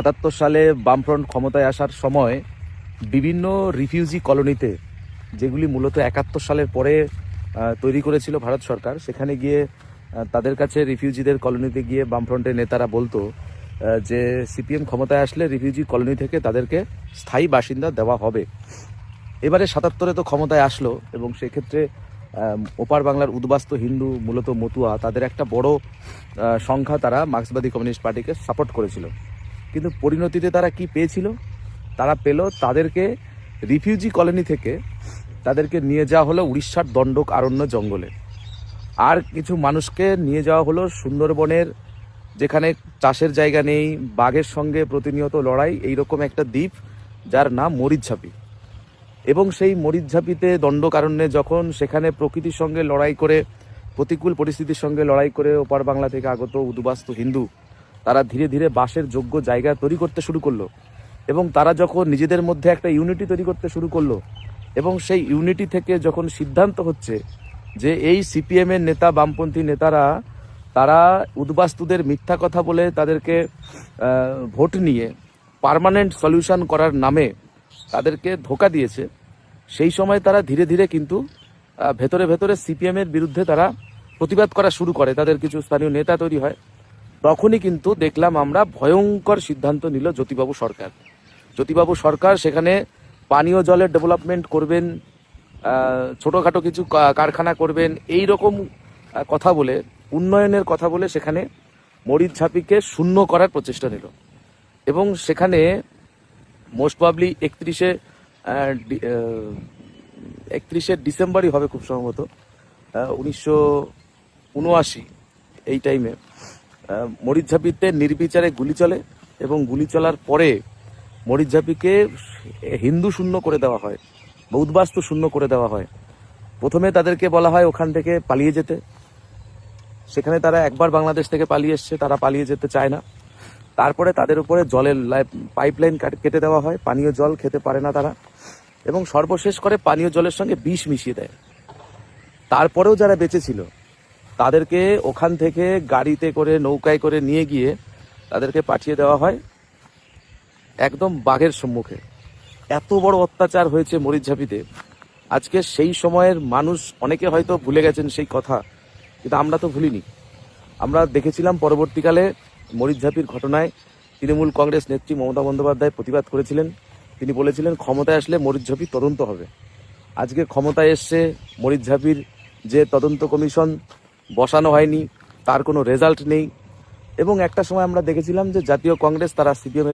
৭৭ সালে বামফ্রন্ট ক্ষমতায় আসার সময় বিভিন্ন রিফিউজি কলোনিতে, যেগুলি মূলত ৭১ সালের পরে তৈরি করেছিল ভারত সরকার, সেখানে গিয়ে তাদের কাছে রিফিউজিদের কলোনিতে গিয়ে বামফ্রন্টের নেতারা বলতো যে সিপিএম ক্ষমতায় আসলে রিফিউজি কলোনি থেকে তাদেরকে স্থায়ী বাসিন্দা দেওয়া হবে। এবারে ৭৭-এ তো ক্ষমতায় আসলো এবং সেক্ষেত্রে ওপার বাংলার উদ্বাস্তু হিন্দু, মূলত মতুয়া, তাদের একটা বড় সংখ্যা তারা মার্ক্সবাদী কমিউনিস্ট পার্টিকে সাপোর্ট করেছিল। কিন্তু পরিণতিতে তারা কি পেয়েছিল? তারা পেল তাদেরকে রিফিউজি কলোনি থেকে তাদেরকে নিয়ে যাওয়া হলো উড়িষ্যার দণ্ডক আরণ্য জঙ্গলে, আর কিছু মানুষকে নিয়ে যাওয়া হলো সুন্দরবনের, যেখানে চাষের জায়গা নেই, বাঘের সঙ্গে প্রতিনিয়ত লড়াই, এইরকম একটা দ্বীপ যার নাম মরিচঝাপি। এবং সেই মরিচঝাপিতে দণ্ডকারণ্যে যখন সেখানে প্রকৃতির সঙ্গে লড়াই করে, প্রতিকূল পরিস্থিতির সঙ্গে লড়াই করে ওপার বাংলা থেকে আগত উদ্বাস্তু হিন্দু তারা ধীরে ধীরে বাসের যোগ্য জায়গা তৈরি করতে শুরু করলো, এবং তারা যখন নিজেদের মধ্যে একটা ইউনিটি তৈরি করতে শুরু করলো, এবং সেই ইউনিটি থেকে যখন সিদ্ধান্ত হচ্ছে যে এই সিপিএমের নেতা, বামপন্থী নেতারা, তারা উদ্বাস্তুদের মিথ্যা কথা বলে তাদেরকে ভোট নিয়ে পার্মানেন্ট সলিউশন করার নামে তাদেরকে ধোঁকা দিয়েছে, সেই সময় তারা ধীরে ধীরে কিন্তু ভেতরে ভেতরে সিপিএমের বিরুদ্ধে তারা প্রতিবাদ করা শুরু করে, তাদের কিছু স্থানীয় নেতা তৈরি হয়। তখনই কিন্তু দেখলাম আমরা ভয়ঙ্কর সিদ্ধান্ত নিল জ্যোতিবাবু সরকার। জ্যোতিবাবু সরকার সেখানে পানীয় জলের ডেভেলপমেন্ট করবেন, ছোটোখাটো কিছু কারখানা করবেন, এই রকম কথা বলে, উন্নয়নের কথা বলে সেখানে মরিচঝাপিকে শূন্য করার প্রচেষ্টা নিল। এবং সেখানে মোস্ট প্রবাবলি 31শে ডিসেম্বরই হবে খুব সম্ভবত, 1979 এই টাইমে মরিচঝাপিতে নির্বিচারে গুলি চলে, এবং গুলি চলার পরে মরিচঝাপিকে হিন্দু শূন্য করে দেওয়া হয়, উদ্বাস্তু শূন্য করে দেওয়া হয়। প্রথমে তাদেরকে বলা হয় ওখান থেকে পালিয়ে যেতে, সেখানে তারা একবার বাংলাদেশ থেকে পালিয়ে এসছে, তারা পালিয়ে যেতে চায় না। তারপরে তাদের উপরে জলের পাইপলাইন কেটে দেওয়া হয়, পানীয় জল খেতে পারে না তারা, এবং সর্বশেষ করে পানীয় জলের সঙ্গে বিষ মিশিয়ে দেয়। তারপরেও যারা বেঁচে ছিল তাদেরকে ওখান থেকে গাড়িতে করে, নৌকায় করে নিয়ে গিয়ে তাদেরকে পাঠিয়ে দেওয়া হয় একদম বাঘের সম্মুখে। এত বড় অত্যাচার হয়েছে মরিচঝাপিতে। আজকে সেই সময়ের মানুষ অনেকে হয়তো ভুলে গেছেন সেই কথা, কিন্তু আমরা তো ভুলিনি। আমরা দেখেছিলাম পরবর্তীকালে মরিচঝাপির ঘটনায় তৃণমূল কংগ্রেস নেত্রী মমতা বন্দ্যোপাধ্যায় প্রতিবাদ করেছিলেন। তিনি বলেছিলেন ক্ষমতায় আসলে মরিচঝাপি তদন্ত হবে। আজকে ক্ষমতায় এসছে, মরিচঝাপির যে তদন্ত কমিশন বসানো হয়নি, তার কোনো রেজাল্ট নেই। এবং একটা সময় আমরা দেখেছিলাম যে জাতীয় কংগ্রেস তারা সিপিএম